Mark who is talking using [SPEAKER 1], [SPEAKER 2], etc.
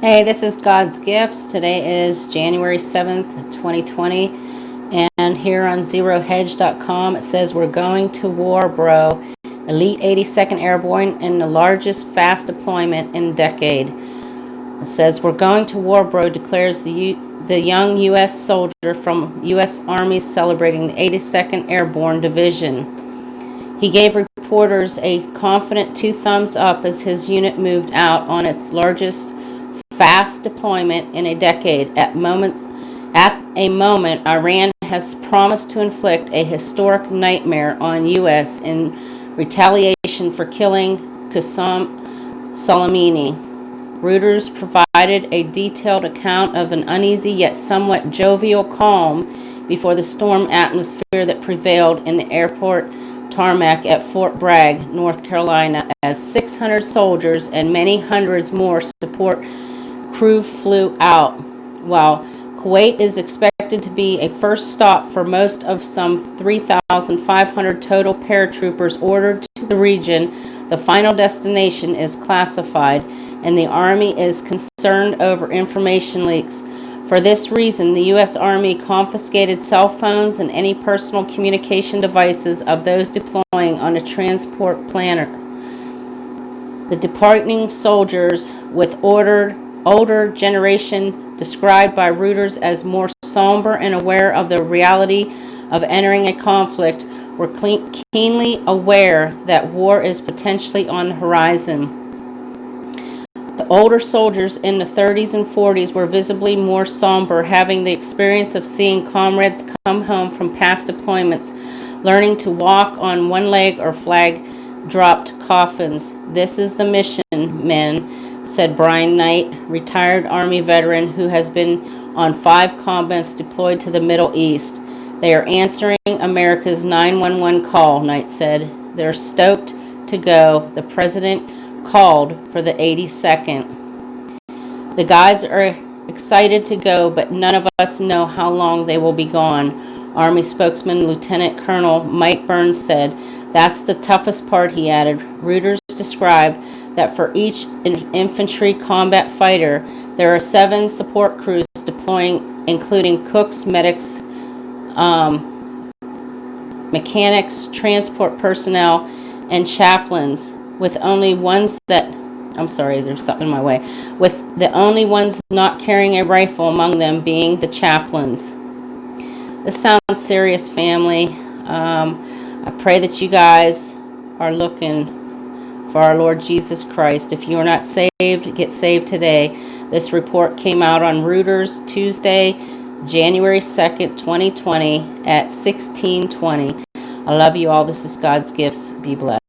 [SPEAKER 1] Hey, this is God's Gifts. Today is January 7th, 2020, and here on ZeroHedge.com it says we're going to war, bro. Elite 82nd Airborne in the largest fast deployment in a decade. It says we're going to war, bro, declares the young U.S. soldier from U.S. Army celebrating the 82nd Airborne Division. He gave reporters a confident two thumbs up as his unit moved out on its largest fast deployment in a decade. At a moment, Iran has promised to inflict a historic nightmare on U.S. in retaliation for killing Qasem Soleimani. Reuters provided a detailed account of an uneasy yet somewhat jovial calm before the storm atmosphere that prevailed in the airport tarmac at Fort Bragg, North Carolina, as 600 soldiers and many hundreds more support crew flew out. While Kuwait is expected to be a first stop for most of some 3,500 total paratroopers ordered to the region, the final destination is classified, and the Army is concerned over information leaks. For this reason, the U.S. Army confiscated cell phones and any personal communication devices of those deploying on a transport planner. The departing soldiers, with older generation described by Reuters as more somber and aware of the reality of entering a conflict, were keenly aware that war is potentially on the horizon. The older soldiers in the 30s and 40s were visibly more somber, having the experience of seeing comrades come home from past deployments, learning to walk on one leg or flag-dropped coffins. "This is the mission, men," said Brian Knight, retired Army veteran who has been on 5 combats deployed to the Middle East. "They are answering America's 911 call," Knight said. "They're stoked to go. The president called for the 82nd. The guys are excited to go, but none of us know how long they will be gone," Army spokesman Lieutenant Colonel Mike Burns said. "That's the toughest part," he added. Reuters described that for each infantry combat fighter, there are 7 support crews deploying, including cooks, medics, mechanics, transport personnel, and chaplains, with the only ones not carrying a rifle among them being the chaplains. This sounds serious, family. I pray that you guys are looking for our Lord Jesus Christ. If you are not saved, get saved today. This report came out on Reuters Tuesday, January 2nd, 2020 at 16:20. I love you all. This is God's Gifts. Be blessed.